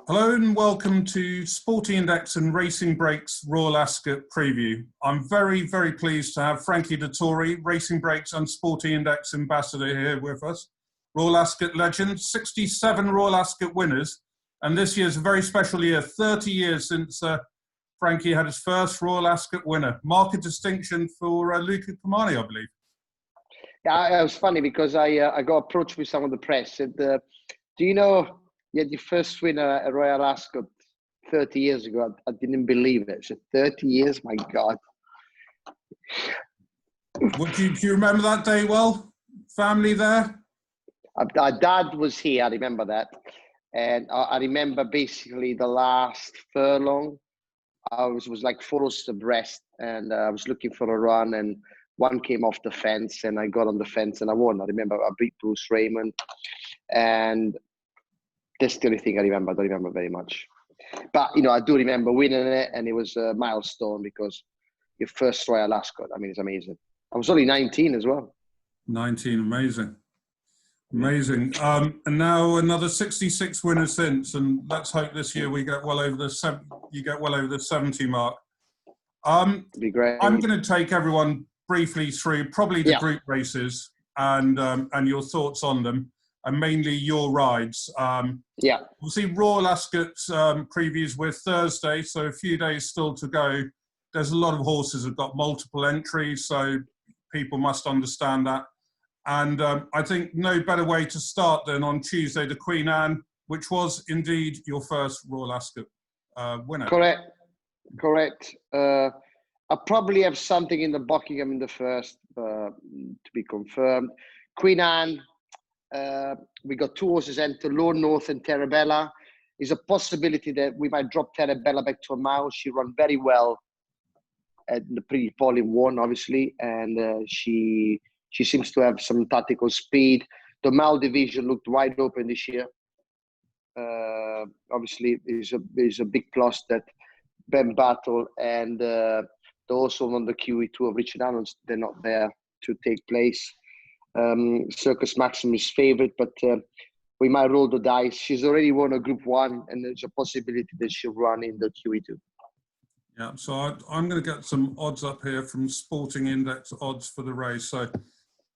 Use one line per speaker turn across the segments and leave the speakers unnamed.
Hello and welcome to Sporting Index and Racing Breaks Royal Ascot preview. I'm very, very pleased to have Frankie Dettori, Racing Breaks and Sporting Index ambassador here with us. Royal Ascot legend, 67 Royal Ascot winners, and this year's a very special year, 30 years since Frankie had his first Royal Ascot winner. Mark of distinction for Luca Comani, I believe.
Yeah, it was funny because I got approached with some of the press. And, do you know, you had your first winner at Royal Ascot 30 years ago. I didn't believe it. So 30 years, my God.
Do you remember that day well? Family there?
Our dad was here, I remember that. And I remember basically the last furlong. I was like 4 horses abreast, and I was looking for a run, and one came off the fence, and I got on the fence and I won. I remember I beat Bruce Raymond, and that's the only thing I remember. I don't remember very much. But, you know, I do remember winning it, and it was a milestone because your first Royal Ascot, I mean, it's amazing. I was only 19 as well.
19, amazing. Amazing. And now another 66 winners since, and let's hope this year we get well over the 70 mark.
It'd be great.
I'm going to take everyone briefly through probably the group races and your thoughts on them, and mainly your rides. We'll see Royal Ascot's previews with Thursday, so a few days still to go. There's a lot of horses that have got multiple entries, so people must understand that. And I think no better way to start than on Tuesday, the Queen Anne, which was indeed your first Royal Ascot winner.
Correct. I probably have something in the Buckingham in the first, to be confirmed. Queen Anne, we got 2 horses enter, Lord North and Terabella. There's a possibility that we might drop Terabella back to a mile. She ran very well at the pre-poll in 1, obviously, and she seems to have some tactical speed. The mile division looked wide open this year. Obviously, there's a big plus that Ben Battle and also on the QE2 of Richard Arnold's, they're not there to take place. Circus Maximus favourite, but we might roll the dice. She's already won a Group 1, and there's a possibility that she'll run in the QE2.
Yeah, so I'm going to get some odds up here from Sporting Index odds for the race. So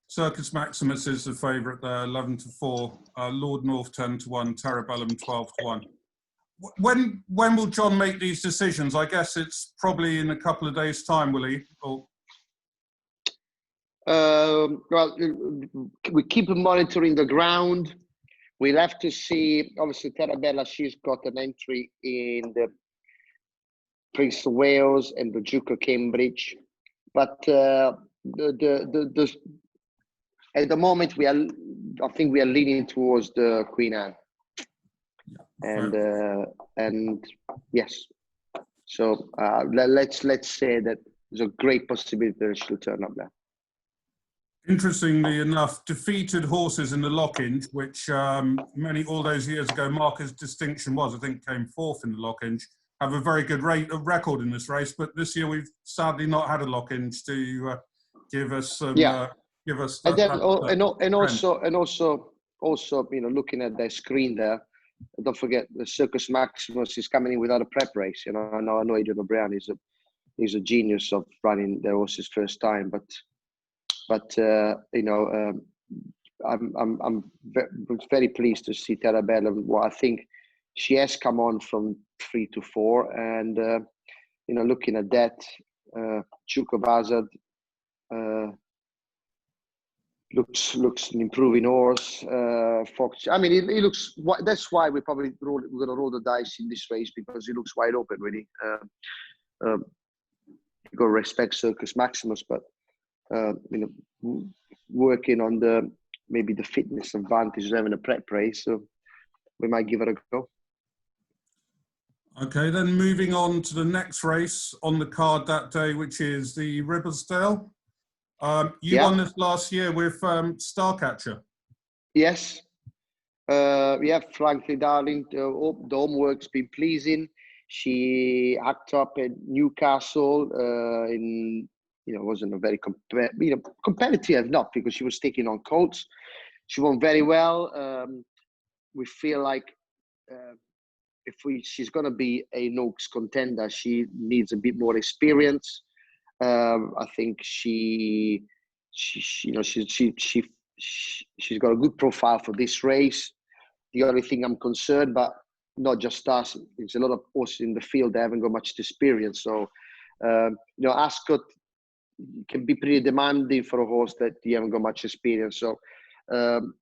Circus Maximus is the favourite there, 11-4. Lord North 10-1. Terabellum 12-1. When will John make these decisions? I guess it's probably in a couple of days' time, will he? Or...
Well, we keep monitoring the ground. We'll have to see. Obviously, Terabella, she's got an entry in the Prince of Wales and the Duke of Cambridge, but at the moment I think we are leaning towards the Queen Anne, and yes. So let's say that there's a great possibility that she'll turn up there.
Interestingly enough, defeated horses in the Lockinge, which all those years ago, Marcus Distinction was, I think, came 4th in the Lockinge, have a very good record in this race. But this year, we've sadly not had a Lockinge to give us some. Give us. Also, you know, looking at their screen there, don't forget the Circus Maximus is coming in without a prep race. You know, I know Adrian O'Brien is a genius of running their horses first time, but you know, I'm very pleased to see Terabella. Well, I think she has come on from 3 to 4, and you know, looking at that, Duke of Hazard looks an improving horse. Fox, I mean, it looks. That's why we're going to roll the dice in this race, because it looks wide open, really. You got to respect Circus Maximus, but you know, working on maybe the fitness advantage of having a prep race, so we might give it a go. Okay, then moving on to the next race on the card that day, which is the Ribblesdale. You won this last year with Starcatcher.
Yes. Frankly, darling, the homework's been pleasing. She hacked up at Newcastle wasn't a very competitive enough, because she was taking on colts. She won very well. we feel like if she's going to be a Oaks contender, she needs a bit more experience. I think she's got a good profile for this race. The only thing I'm concerned, but not just us, there's a lot of horses in the field that haven't got much experience. So, Ascot can be pretty demanding for a horse that you haven't got much experience. So, on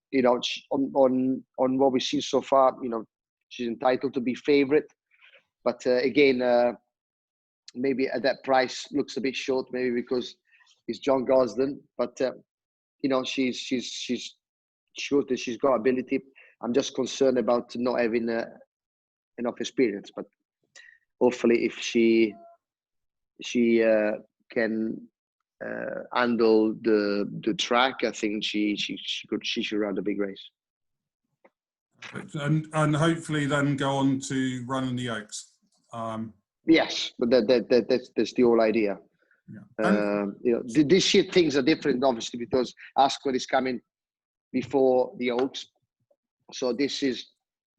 what we've seen so far, she's entitled to be favourite. But again, maybe at that price looks a bit short, maybe because it's John Gosden. But she's sure that she's got ability. I'm just concerned about not having enough experience. But hopefully, if she can handle the track, I think she should run the big race.
And hopefully then go on to run in the Oaks.
Yes, but that's the whole idea. Yeah. This year things are different, obviously, because Ascot is coming before the Oaks. So this is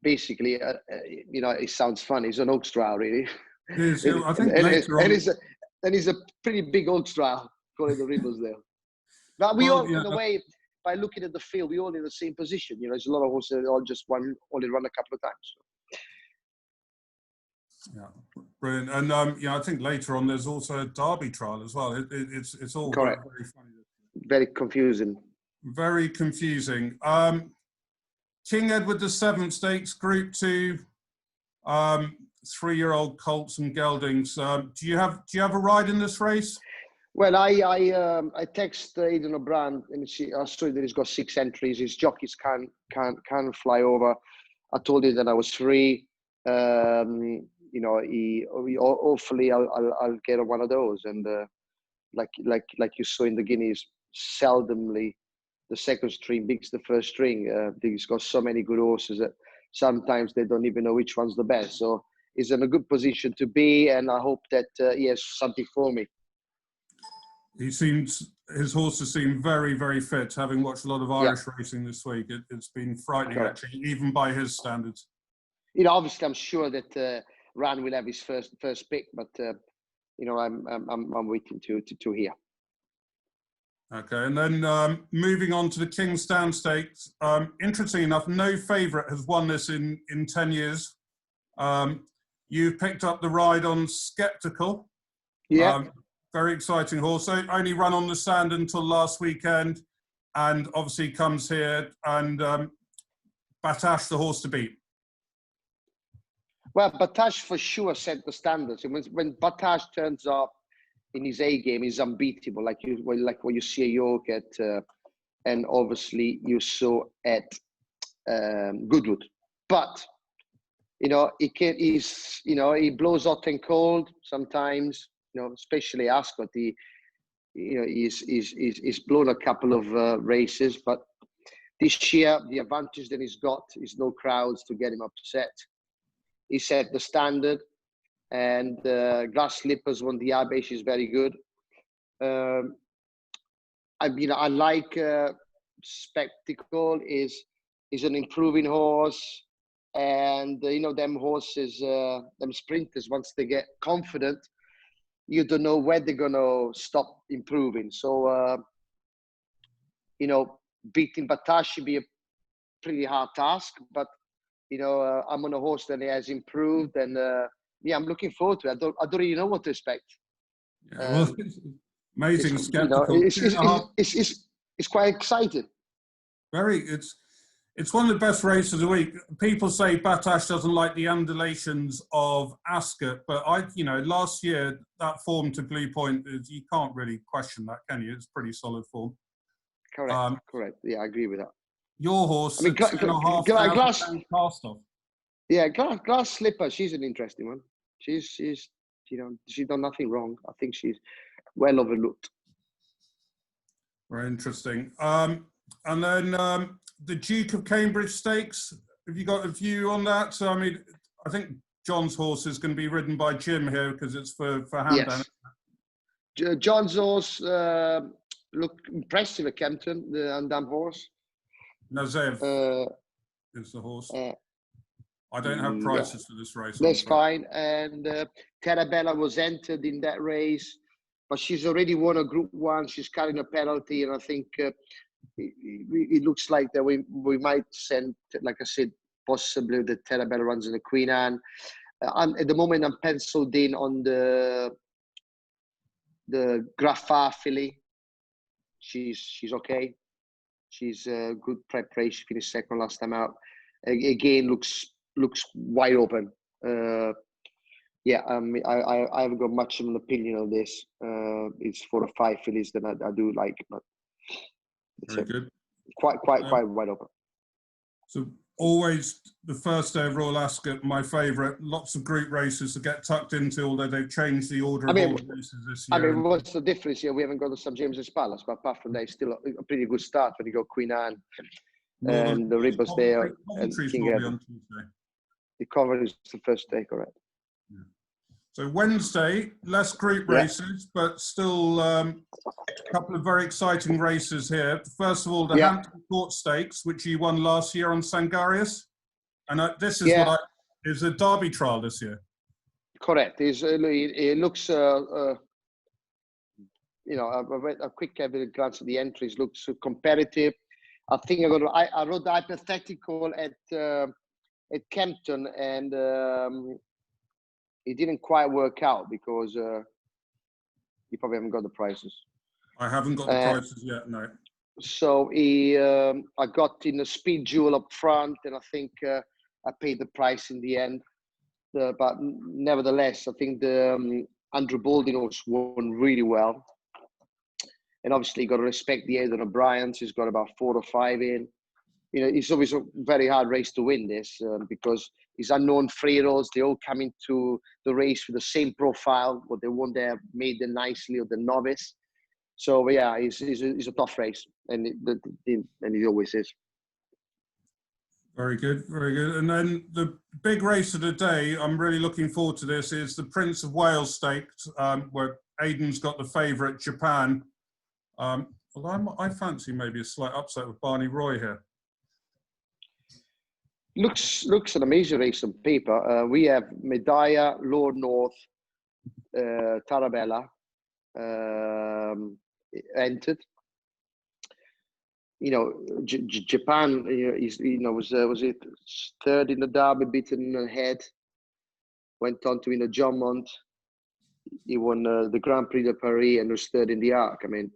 basically, it sounds funny. It's an Oaks trial, really.
It is. I think later on.
And it's a pretty big Oaks trial, calling the Rivers But we all, in a way, by looking at the field, we all in the same position. There's a lot of horses that only run a couple of times.
Yeah, brilliant. And I think later on there's also a Derby trial as well. It's all
correct.
Very funny.
Very confusing.
Very confusing. King Edward VII Stakes, Group 2, 3-year-old colts and geldings. Do you have a ride in this race?
Well, I text Aidan O'Brien and I saw that he's got 6 entries. His jockeys can fly over. I told him that I was free. Hopefully I'll get on one of those. And like you saw in the Guineas, seldomly the second string beats the first string. He's got so many good horses that sometimes they don't even know which one's the best. So he's in a good position to be, and I hope that he has something for me.
His horses seem very, very fit. Having watched a lot of Irish racing this week, it's been frightening, actually, even by his standards.
Obviously, I'm sure that Ran will have his first pick, but I'm waiting to hear.
Okay, and then moving on to the King's Stand Stakes. Interesting enough, no favourite has won this in 10 years. You picked up the ride on Skeptical.
Yeah.
Very exciting horse. So only run on the sand until last weekend, and obviously comes here and Batash, the horse to beat.
Well, Batash for sure set the standards. When Batash turns up in his A game, he's unbeatable. Like what you see at York and obviously you saw at Goodwood. But he blows hot and cold sometimes. Especially Ascot. He's blown a couple of races, but this year the advantage that he's got is no crowds to get him upset. He set the standard, and Grass Slippers won the Abbey. She's very good. I like Spectacle. Is an improving horse, and them horses, them sprinters, once they get confident, you don't know where they're gonna stop improving. So beating Batash should be a pretty hard task, but I'm on a horse that has improved, and I'm looking forward to it. I don't really know what to expect.
Yeah, well, amazing Skeptical.
It's quite exciting.
It's one of the best races of the week. People say Batash doesn't like the undulations of Ascot, but last year that form to Blue Point, you can't really question that, can you? It's pretty solid form.
Correct. Yeah, I agree with that.
Your horse, Glass cast off.
Yeah, Glass Slipper. She's an interesting one. She's done nothing wrong. I think she's well overlooked.
Very interesting. And then the Duke of Cambridge Stakes. Have you got a view on that? So I think John's horse is going to be ridden by Jim here because it's for Hamdan.
Yes. John's horse looked impressive at Kempton, the Hamdan horse.
Nazev. is the horse. I don't have prices for this race.
That's fine. And Terabella was entered in that race, but she's already won a Group 1. She's carrying a penalty, and I think it looks like that we might send, like I said, possibly the Terabella runs in the Queen Anne. At the moment, I'm penciled in on the Graffard filly. She's okay. She's a good preparation. Finished second last time out. Again, looks wide open. I haven't got much of an opinion on this. It's 4 or 5 fillies that I do like, but it's
very good.
Quite wide open.
So always the first day of Royal Ascot, my favourite. Lots of group races to get tucked into, although they've changed the order of all the races this year.
I mean, what's the difference here? We haven't got the St James's Palace, but apart from that, it's still a pretty good start when you got Queen Anne and the Ribbers there and King Edward. The cover is the first day, correct?
Yeah. So Wednesday, less group races, but still a couple of very exciting races here. First of all, the Hampton Court Stakes, which you won last year on Sangarius. And this is is a Derby trial this year. Correct.
It looks, a quick glance at the entries, looks competitive. I think I wrote the hypothetical at Kempton, and it didn't quite work out because you probably haven't got the prices.
I haven't got the prices yet, no.
So I got in a speed duel up front, and I think I paid the price in the end. But nevertheless, I think the Andrew Baldwin won really well. And obviously, you got to respect the Aidan O'Brien's. He's got about 4 or 5 in. It's always a very hard race to win this because these unknown freeholds, they all come into the race with the same profile, what they want there, maiden nicely or the novice. So yeah, it's a tough race, and it always is.
Very good, very good. And then the big race of the day, I'm really looking forward to this, is the Prince of Wales Stakes, where Aidan's got the favourite, Japan. Although I fancy maybe a slight upset with Barney Roy here.
Looks an amazing race on paper. We have Medaya, Lord North, Tarabella entered. Japan was it third in the Derby, beaten ahead. Went on to win a John Mont. He won the Grand Prix de Paris and was third in the Arc. I mean,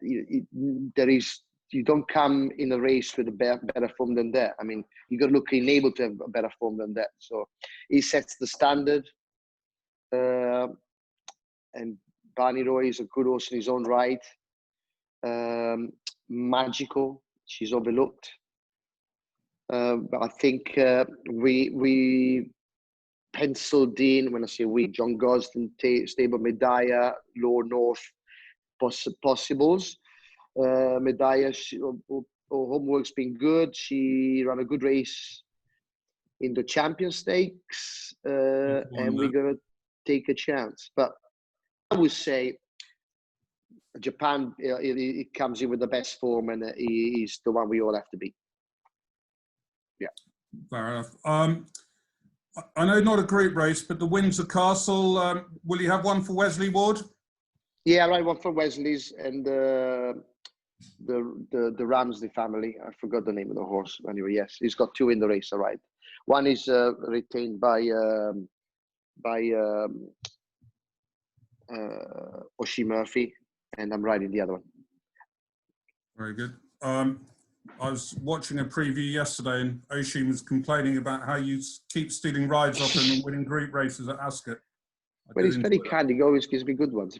you don't come in a race with a better form than that. I mean, you got to look enabled to have a better form than that. So he sets the standard. And Barney Roy is a good horse in his own right. Magical, she's overlooked. But I think we penciled in, when I say we, John Gosden, Stable Medaya, Lord North, possibles. Medaya, her homework's been good. She ran a good race in the Champion Stakes, and we're going to take a chance. But I would say Japan, it comes in with the best form, and he's the one we all have to beat. Yeah.
Fair enough. I know not a group race, but the Windsor Castle, will you have one for Wesley Ward?
Yeah, right, one for Wesley's and the Ramsey family. I forgot the name of the horse. Anyway, yes, he's got 2 in the race, all right. One is retained by Oshie Murphy, and I'm riding the other one.
Very good. I was watching a preview yesterday, and Oshie was complaining about how you keep stealing rides off him and winning group races at Ascot.
Well, he's very kind. He always gives me good ones.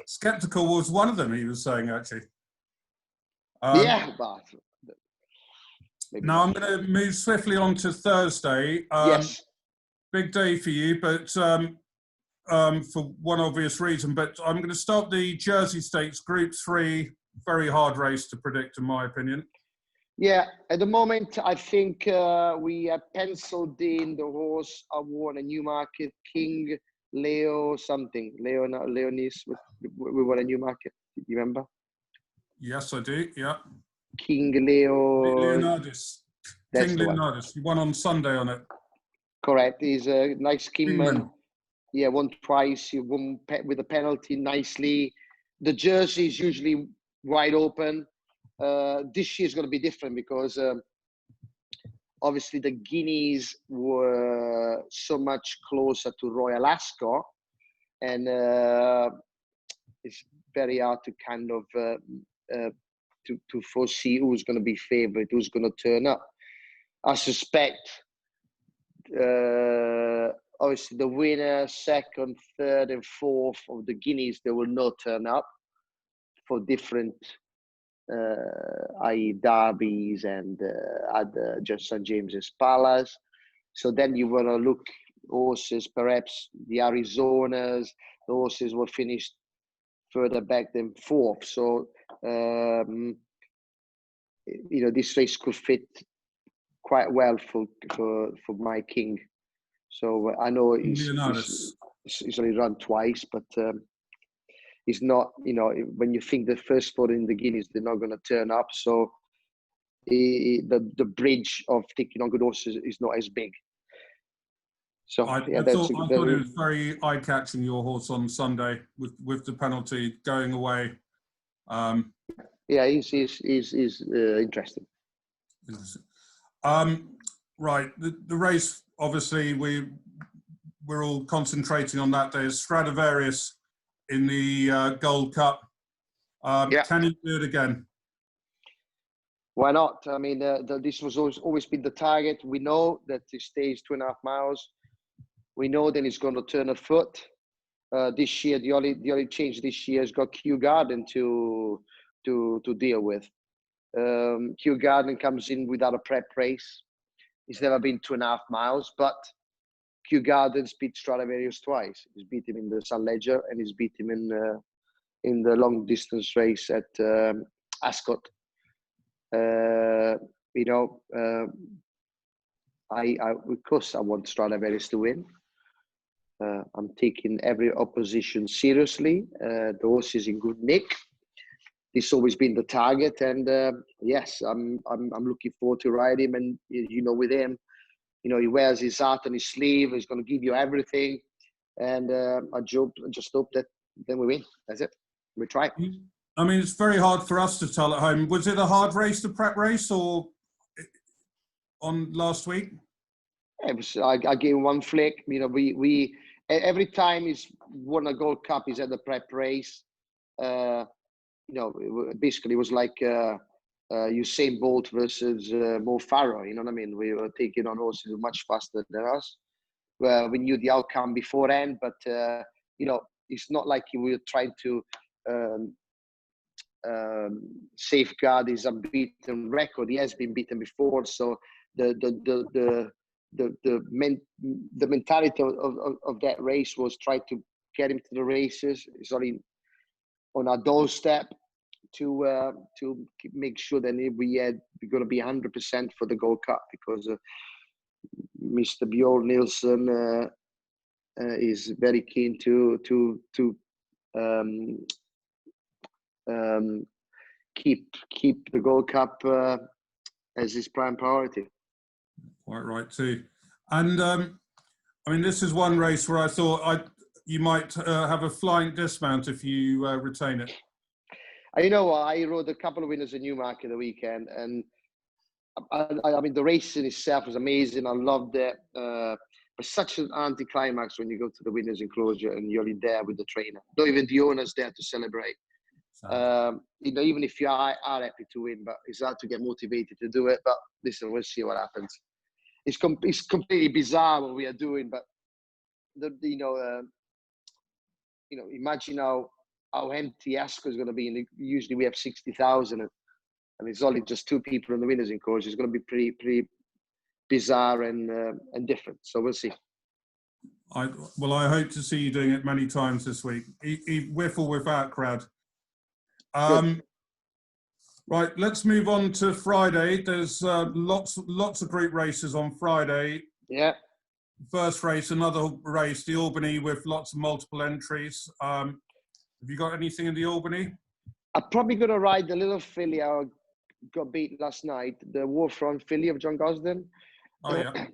Skeptical was one of them, he was saying, actually.
Yeah, but...
Now, I'm going to move swiftly on to Thursday.
Yes.
Big day for you, but for one obvious reason. But I'm going to start the Jersey Stakes Group 3. Very hard race to predict, in my opinion.
Yeah, at the moment, I think we have penciled in the horse I won a Newmarket, King Leo something. Leonis, we won a Newmarket. You remember?
Yes, I do, yeah.
King Leo.
Leonardis.
That's
King
the one.
Leonardis. He won on Sunday on it.
Correct. He's a nice Kingman.
Kingman.
Yeah, won twice. He won with a penalty nicely. The jersey is usually wide open. This year is going to be different because obviously the Guineas were so much closer to Royal Ascot, and it's very hard to kind of to foresee who's going to be favourite, who's going to turn up. I suspect obviously the winner, second, third, and fourth of the Guineas, they will not turn up for different, i.e. derbies and other just St James's Palace. So then you want to look horses, perhaps the Arizonas, the horses will finish further back than fourth. So, this race could fit quite well for my King. So I know he's only run twice, but he's not, when you think the first four in the Guineas, they're not going to turn up. So the bridge of taking on good horses is not as big. So
I thought it was very eye-catching, your horse on Sunday with the penalty going away.
Yeah, he's interesting.
Right, the race, obviously, we're all concentrating on that day. Is Stradivarius in the Gold Cup. Can he do it again?
Why not? I mean, this was always been the target. We know that he stays 2.5 miles. We know that he's going to turn a foot. This year, the only change this year has got Kew Garden to deal with. Kew Garden comes in without a prep race. He's never been 2.5 miles, but Kew Gardens beat Stradivarius twice. He's beat him in the Sun Ledger and he's beat him in the long distance race at Ascot. Of course I want Stradivarius to win. I'm taking every opposition seriously. The horse is in good nick. This has always been the target, and yes, I'm looking forward to ride him. And with him, he wears his heart on his sleeve. He's going to give you everything, and I just hope that then we win. That's it. We try.
I mean, it's very hard for us to tell at home. Was it a hard race, the prep race, or on last week?
It was. I gave him one flick. We every time he's won a Gold Cup, he's at the prep race. Basically it was like Usain Bolt versus Mo Farah. You know what I mean? We were taking on horses much faster than us. We knew the outcome beforehand, but it's not like we were trying to safeguard his unbeaten record. He has been beaten before, so the mentality of that race was try to get him to the races. It's only on our doorstep to make sure that we're going to be 100% for the Gold Cup, because Mr. Bjorn Nilsson is very keen to keep the Gold Cup as his prime priority.
Quite right too. And I mean, this is one race where I thought you might have a flying dismount if you retain it.
I rode a couple of winners in Newmarket the weekend, and I mean, the race in itself was amazing. I loved it. But such an anticlimax when you go to the winners' enclosure and you're only there with the trainer. Not even the owner's there to celebrate. Even if you are happy to win, but it's hard to get motivated to do it. But listen, we'll see what happens. It's completely bizarre what we are doing, but imagine how empty Ascot is going to be. Usually we have 60,000, and it's only just 2 people in the winners' enclosure. It's going to be pretty bizarre and different. So we'll see.
I hope to see you doing it many times this week, with or without crowd. Right, let's move on to Friday. There's lots of group races on Friday.
Yeah.
First race, another race, the Albany, with lots of multiple entries. Have you got anything in the Albany?
I'm probably going to ride the little filly. got beat last night, the Warfront filly of John Gosden.
Oh yeah.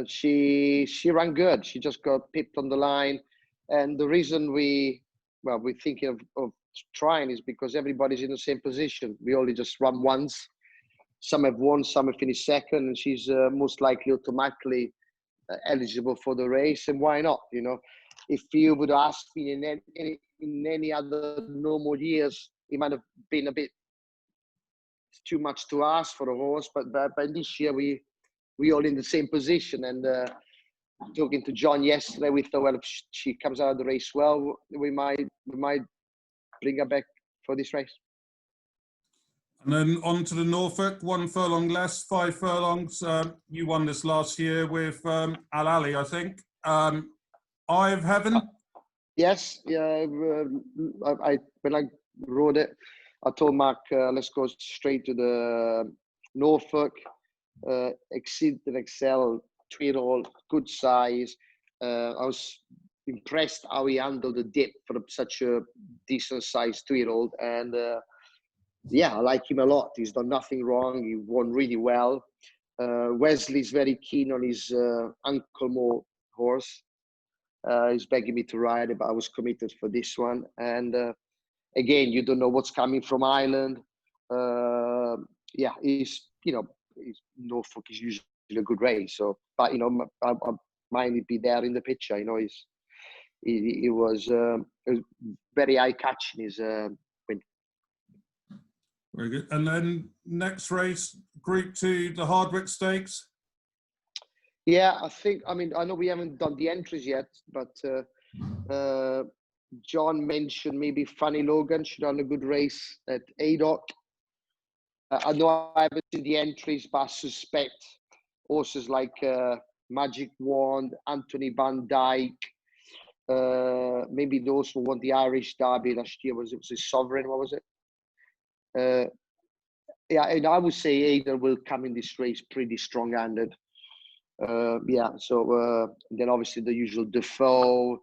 She ran good. She just got pipped on the line, and the reason we're thinking of trying is because everybody's in the same position. We only just run once. Some have won, some have finished second, and she's most likely automatically eligible for the race. And why not? You know, if you would ask me in any other normal years, it might have been a bit too much to ask for a horse. But this year we all in the same position. And talking to John yesterday, we thought, well, if she comes out of the race well, we might bring her back for this race.
And then on to the Norfolk, 1 furlong less, 5 furlongs. You won this last year with Al Ali, I think. Eye of Heaven?
Yes. Yeah. When I rode it, I told Mark, let's go straight to the Norfolk. Exceed and excel, two-year-old, good size. I was impressed how he handled the dip for such a decent sized two-year-old. And yeah, I like him a lot. He's done nothing wrong. He won really well. Wesley's very keen on his Uncle Mo horse. He's begging me to ride it, but I was committed for this one. And again, you don't know what's coming from Ireland. Yeah, Norfolk is usually a good race. So, but I might be there in the picture. He was very eye-catching his win.
Very good. And then next race, Group 2, the Hardwick Stakes.
Yeah, I know we haven't done the entries yet, but John mentioned maybe Fanny Logan should run a good race at Adoc. I know I haven't seen the entries, but I suspect horses like Magic Wand, Anthony Van Dyke, maybe those who won the Irish Derby last year. Was it Sovereign? What was it? Yeah, and I would say Ada will come in this race pretty strong-handed. Yeah, so then obviously the usual Defoe.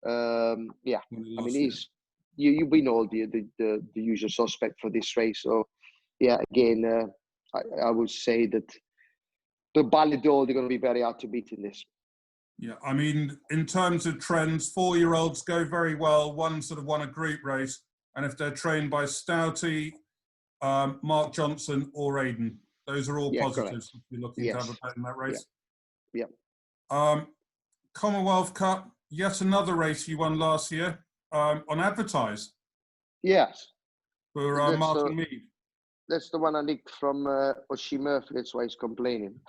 Yeah, I mean we know the usual suspect for this race. So yeah, again, I would say that the Ballydoyle, they're going to be very hard to beat in this.
Yeah, I mean, in terms of trends, 4-year-olds go very well. One sort of won a group race, and if they're trained by Stouty, Mark Johnson or Aidan, those are all positives if you're looking to have a bet in that race.
Yeah.
Commonwealth Cup, yet another race you won last year on Advertise.
Yes.
For Martin Mead.
That's the one I nicked from Oshie Murphy. That's why he's complaining.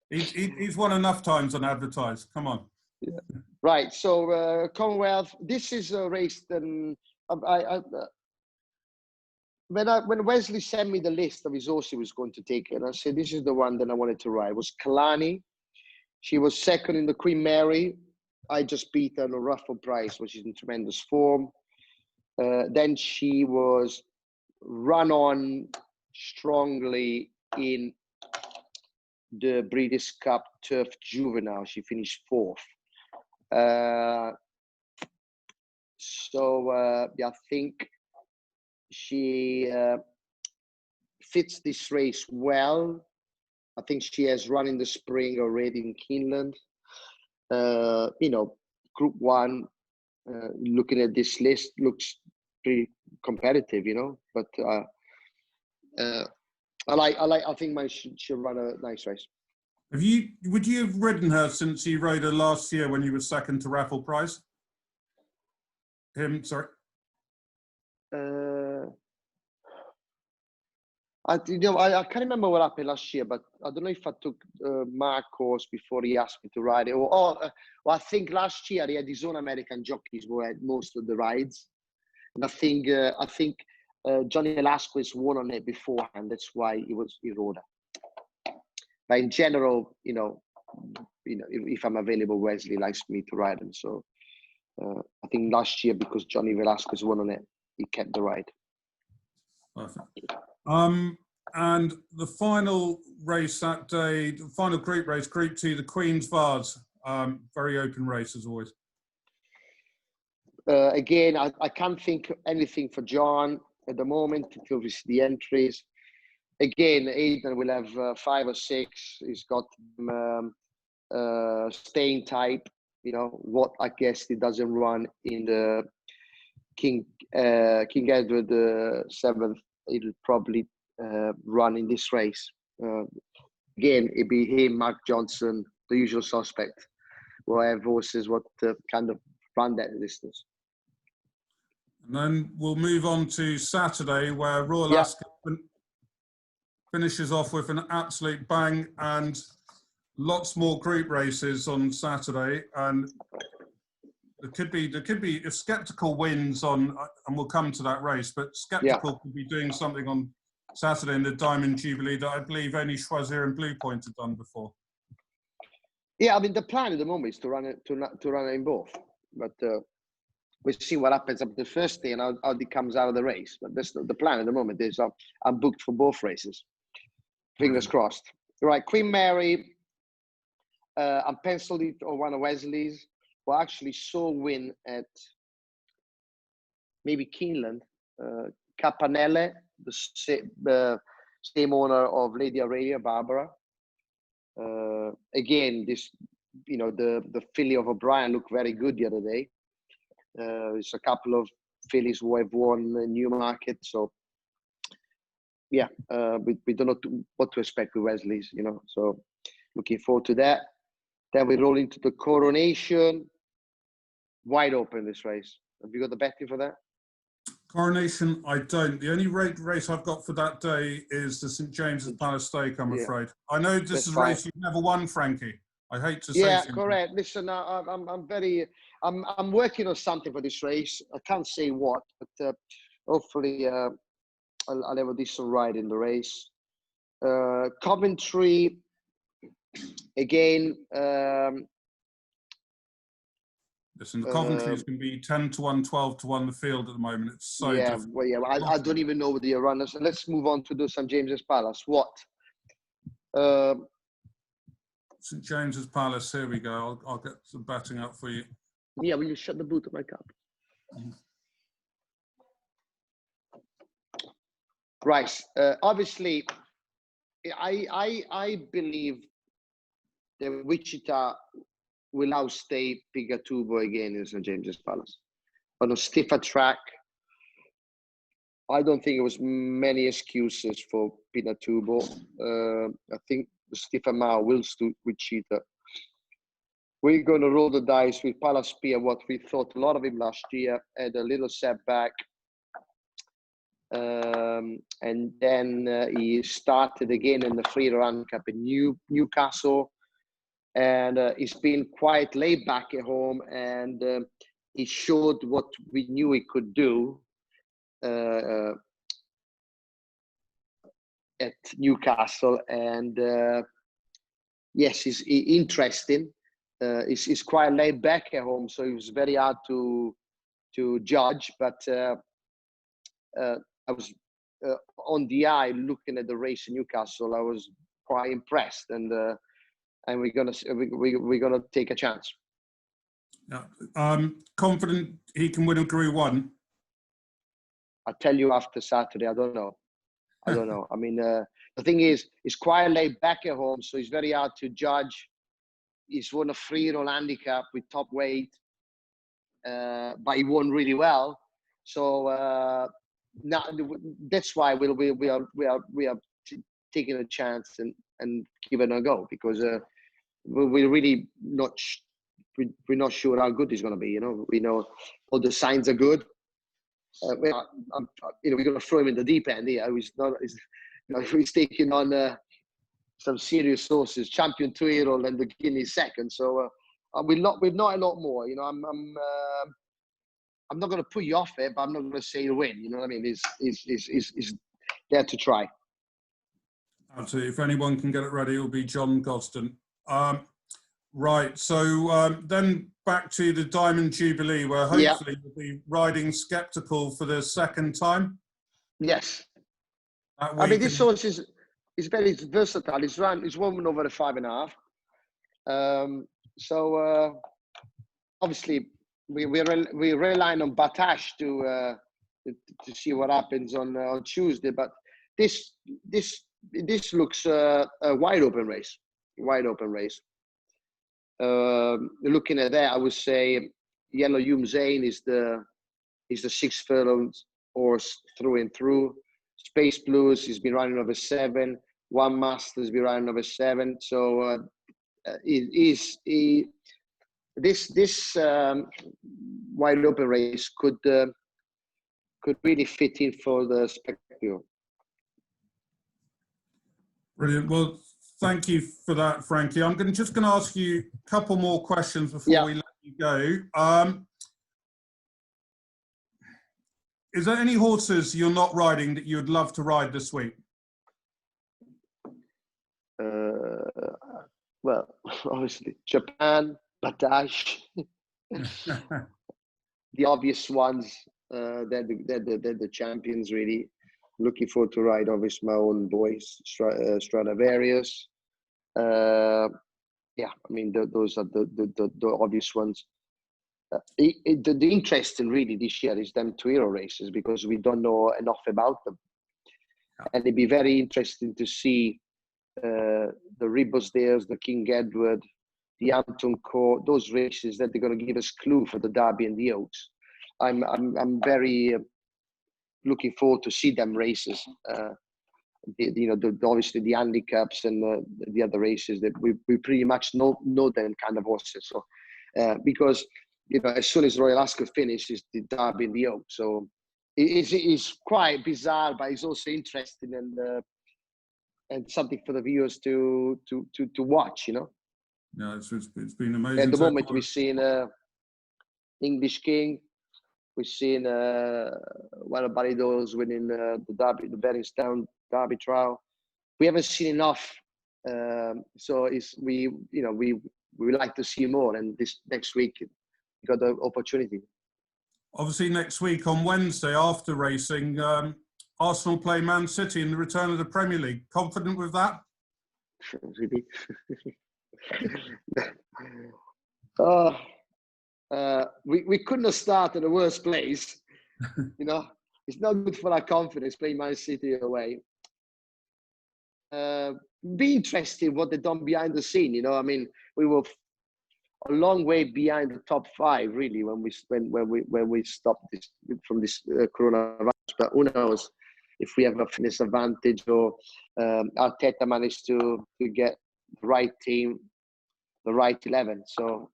He's won enough times on Advertise. Come on.
Yeah. Right. So Commonwealth. This is a race that when Wesley sent me the list of his horse he was going to take, and I said this is the one that I wanted to ride. It was Kalani. She was second in the Queen Mary. I just beat her on a Raffle Prize, which is in tremendous form. Then she was run on strongly in the British Cup Turf Juvenile. She finished 4th. I think she fits this race well. I think she has run in the spring already in Keeneland. Group 1, looking at this list, looks pretty competitive, but I think she'll run a nice race.
Would you have ridden her since you rode her last year when you were second to Raffle Prize? Sorry.
I can't remember what happened last year, but I don't know if I took Mark's horse before he asked me to ride it. I think last year he had his own American jockeys who had most of the rides. And I think Johnny Velasquez won on it beforehand. That's why he rode her. But in general, if I'm available, Wesley likes me to ride him. So I think last year, because Johnny Velasquez won on it, he kept the ride.
Perfect. And the final race that day, the final group race, Group 2, the Queen's Vase. Very open race as always.
Again, I can't think anything for John. at the moment, until we see the entries. Again, Aidan will have 5 or 6. He's got staying type. You know what? I guess he doesn't run in the King Edward VII. He'll probably run in this race. Again, it'd be him, Mark Johnson, the usual suspect. We'll have horses what kind of run that distance.
And then we'll move on to Saturday, where Royal Ascot finishes off with an absolute bang, and lots more group races on Saturday. And there could be if Skeptical wins on, and we'll come to that race, but Skeptical could be doing something on Saturday in the Diamond Jubilee that I believe only Choisir and Blue Point have done before.
Yeah, I mean, the plan at the moment is to run it in both, but we'll see what happens up the first day and how it comes out of the race. But that's the plan at the moment. Is I'm booked for both races. Fingers crossed. Right, Queen Mary. I penciled it on one of Wesley's, who actually saw win at maybe Keeneland. Capanelle, the same owner of Lady Aurelia, Barbara. Again, this, you know, the filly of O'Brien looked very good the other day. There's a couple of fillies who have won Newmarket, so yeah, we don't know what to expect with Wesley's, you know. So looking forward to that. Then we roll into the Coronation. Wide open this race. Have you got the betting for that?
Coronation, I don't. The only race I've got for that day is the St James's Palace Stake, I'm afraid. I know this is a race you've never won, Frankie. I hate to say
yeah, correct. Listen, I'm working on something for this race. I can't say what, but hopefully I'll have a decent ride in the race. Coventry, again.
Listen, the Coventry's can be 10 to 1, 12 to 1 the field at the moment. It's so difficult.
Well, yeah, I don't even know the runners. Let's move on to the St James's Palace. What?
St James's Palace, here we go. I'll get some betting up for you.
Yeah, will you shut the boot of my cup? Right. Obviously, I believe that Wichita will outstay Pigatubo again in St James's Palace. On a stiffer track, I don't think there was many excuses for Pinatubo. I think the stiffer mile will suit Wichita. We're going to roll the dice with Palace Pier, what we thought a lot of him last year, had a little setback. And then he started again in the Free Run Cup in Newcastle. And he's been quite laid back at home, and he showed what we knew he could do at Newcastle. And yes, he's interesting. He's quite laid back at home, so it was very hard to judge. But I was on the eye looking at the race in Newcastle. I was quite impressed, and we're gonna take a chance.
Yeah, confident he can win a Group 1.
I'll tell you after Saturday. I don't know. I mean, the thing is, he's quite laid back at home, so it's very hard to judge. He's won a free-roll handicap with top weight, but he won really well. So now that's why we are taking a chance and giving it a go, because we're really not we're not sure how good he's going to be. You know, we know all the signs are good. We're going to throw him in the deep end here. He's taking on some serious sources, champion 2-year-old and the Guinea second. So we've not a lot more. You know, I'm not going to put you off it, but I'm not going to say he'll win. You know what I mean? He's there to try.
Absolutely. If anyone can get it ready, it'll be John Gosden. Right. So then back to the Diamond Jubilee, where hopefully you'll be riding Skeptical for the second time.
Yes. I mean, this horse is very versatile. He's won over the 5.5. So obviously we're relying on Batash to to see what happens on Tuesday. But this looks a wide open race. Looking at that, I would say Yellow Zain is the 6th furlong horse through and through. Space Blues has been running over 7. One Master has been running over 7. So this wide open race could really fit in for the spectacle.
Brilliant. Well, thank you for that, Frankie. I'm just going to ask you a couple more questions before we let you go. Is there any horses you're not riding that you'd love to ride this week?
Well, obviously Japan, Batash, the obvious ones. They're the champions, really. Looking forward to ride, obviously, my own boys, Stradivarius. Yeah, I mean, those are the obvious ones. The interesting, really, this year is them 2 hero races, because we don't know enough about them. And it'd be very interesting to see the Ribosdares, the King Edward, the Anton Court, those races that they're going to give us clue for the Derby and the Oaks. I'm very looking forward to see them races. Obviously the handicaps and the other races that we pretty much know them kind of horses. So because as soon as Royal Ascot finishes, the Derby and the Oaks. So it's quite bizarre, but it's also interesting and something for the viewers to watch.
Yeah, it's been amazing.
At the moment, we've seen English King. We've seen one of Ballydo's winning the Derby, the Berringstown Derby trial. We haven't seen enough, so we would like to see more. And this next week, we got the opportunity. Obviously,
next week on Wednesday after racing, Arsenal play Man City in the return of the Premier League. Confident with that?
Really? We couldn't have started the worst place. It's not good for our confidence playing Man City away. Be interesting what they've done behind the scene. I mean, we were a long way behind the top 5, really, when we stopped this from this coronavirus. But who knows if we have a fitness advantage, or Arteta managed to get the right team, the right 11. So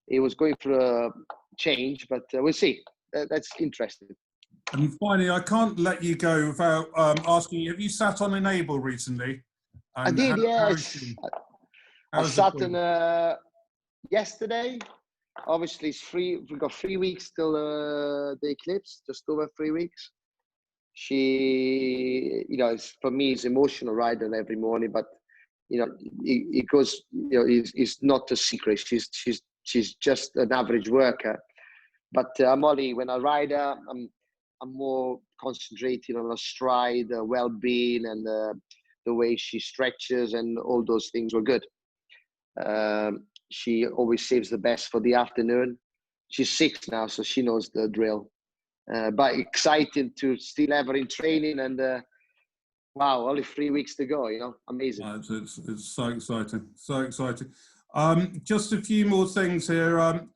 he was going for a change, but we'll see. That's interesting.
And finally, I can't let you go without asking you, have you sat on Enable recently?
And I did, yes. I sat on yesterday. Obviously, it's free. We've got 3 weeks till the eclipse, just over 3 weeks. She, for me, it's emotional riding every morning, but, it goes, it's not a secret. She's just an average worker. But Molly, when I ride her, I'm more concentrated on her stride, her well-being, and the way she stretches, and all those things were good. She always saves the best for the afternoon. She's 6 now, so she knows the drill. But exciting to still have her in training, and wow, only 3 weeks to go, amazing.
It's so exciting, so exciting. Just a few more things here.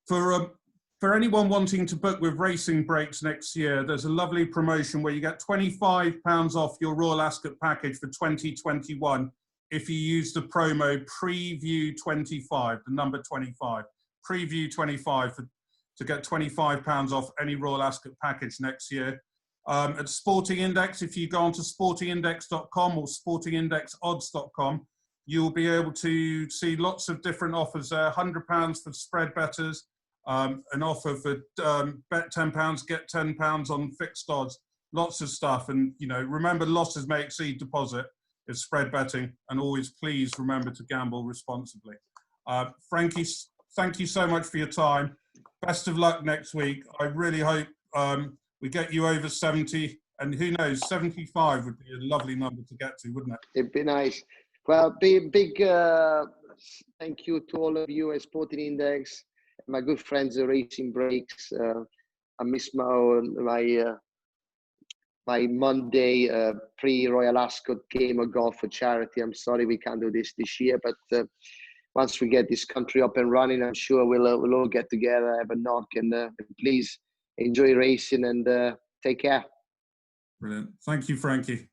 For anyone wanting to book with Racing Breaks next year, there's a lovely promotion where you get £25 off your Royal Ascot package for 2021 if you use the promo Preview25, the number 25, Preview25 to get £25 off any Royal Ascot package next year. At Sporting Index, if you go onto sportingindex.com or sportingindexodds.com, you'll be able to see lots of different offers there. £100 for spread bettors, an offer for bet £10, get £10 on fixed odds, lots of stuff. And, remember, losses may exceed deposit. It's spread betting, and always please remember to gamble responsibly. Frankie, thank you so much for your time. Best of luck next week. I really hope we get you over 70, and who knows, 75 would be a lovely number to get to, wouldn't it?
It'd be nice. Well, big thank you to all of you at Sporting Index, my good friends at Racing Breaks. I miss my Monday pre-Royal Ascot game of golf for charity. I'm sorry we can't do this year, but once we get this country up and running, I'm sure we'll all get together, have a knock, and please enjoy racing and take care.
Brilliant. Thank you, Frankie.